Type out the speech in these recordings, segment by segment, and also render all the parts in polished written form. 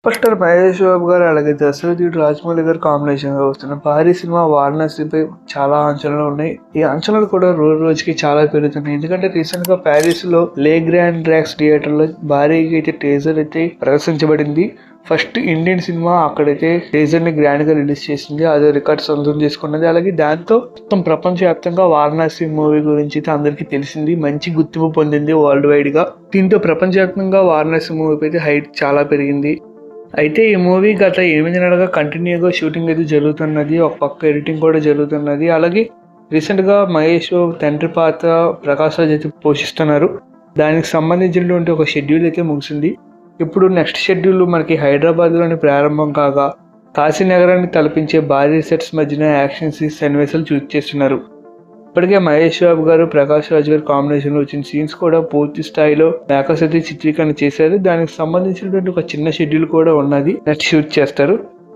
Super star Mahesh Babu గారు అలాగే దశరథుడు రాజమౌళి గారు కాంబినేషన్గా వస్తున్న భారీ సినిమా వారణాసిపై చాలా అంచనాలు ఉన్నాయి. ఈ అంచనాలు కూడా రోజు రోజుకి చాలా పెరుగుతున్నాయి. ఎందుకంటే రీసెంట్ గా ప్యారిస్ లో లే గ్రాండ్ డ్రాక్స్ థియేటర్ లో భారీగా అయితే టీజర్ అయితే ప్రదర్శించబడింది. ఫస్ట్ ఇండియన్ సినిమా అక్కడైతే టీజర్ ని గ్రాండ్ గా రిలీజ్ చేసింది. అదే రికార్డ్ సొంతం చేసుకున్నది. అలాగే దాంతో మొత్తం ప్రపంచవ్యాప్తంగా వారణాసి మూవీ గురించి అయితే అందరికీ తెలిసింది. మంచి గుర్తింపు పొందింది వరల్డ్ వైడ్ గా. దీంతో ప్రపంచవ్యాప్తంగా వారణాసి మూవీపై అయితే హైట్ చాలా పెరిగింది. అయితే ఈ మూవీ గత 8 నెలలుగా కంటిన్యూగా షూటింగ్ అయితే జరుగుతున్నది. ఒక పక్క ఎడిటింగ్ కూడా జరుగుతున్నది. అలాగే రీసెంట్గా మహేష్ తండ్రి పాత్ర ప్రకాష్ రాజ్ అయితే పోషిస్తున్నారు. దానికి సంబంధించినటువంటి ఒక షెడ్యూల్ అయితే ముగిసింది. ఇప్పుడు నెక్స్ట్ షెడ్యూల్ మనకి హైదరాబాద్లోని ప్రారంభం కాగా కాశీనగరాన్ని తలపించే భారీ సెట్స్ మధ్యన యాక్షన్ సన్నివేశాలు షూట్ చేస్తున్నారు. ఇప్పటికే మహేష్ బాబు గారు ప్రకాష్ రాజ్ గారు కాంబినేషన్లో వచ్చిన సీన్స్ కూడా పూర్తి స్థాయిలో మేకర్స్ అయితే చిత్రీకరణ చేశారు. దానికి సంబంధించినటువంటి ఒక చిన్న షెడ్యూల్ కూడా ఉన్నది. నెక్స్ట్ షూట్ చేస్తారు.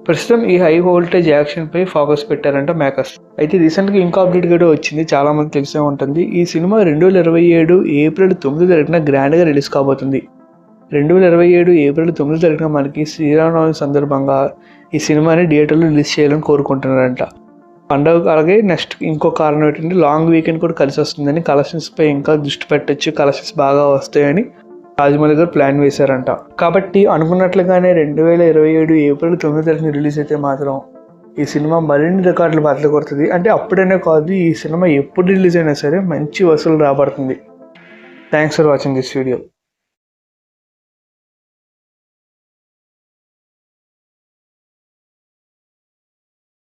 ప్రస్తుతం ఈ హై వోల్టేజ్ యాక్షన్ పై ఫోకస్ పెట్టారంట మేకర్స్. అయితే రీసెంట్ గా ఇంకా అప్డేట్ కూడా వచ్చింది. చాలా మంది తెలిసే ఉంటుంది. ఈ సినిమా 2027 ఏప్రిల్ 9 తారీఖున గ్రాండ్ గా రిలీజ్ కాబోతుంది. 2027 ఏప్రిల్ 9 తారీఖున మనకి శ్రీరామనవమి సందర్భంగా ఈ సినిమాని థియేటర్లో రిలీజ్ చేయాలని కోరుకుంటున్నారంట. పండుగ. అలాగే నెక్స్ట్ ఇంకో కారణం ఏంటంటే లాంగ్ వీకెండ్ కూడా కలిసి వస్తుందని, కలెక్షన్స్ పై ఇంకా దృష్టి పెట్టచ్చు, కలెక్షన్స్ బాగా వస్తాయని రాజమౌళి గారు ప్లాన్ వేశారంట. కాబట్టి అనుకున్నట్లుగానే 2027 ఏప్రిల్ 9 తారీఖున రిలీజ్ అయితే మాత్రం ఈ సినిమా మరిన్ని రికార్డులు బద్దలు కొడుతుంది. అంటే అప్పుడైనా కాదు, ఈ సినిమా ఎప్పుడు రిలీజ్ అయినా సరే మంచి వసూలు రాబడుతుంది. Thanks for watching this video.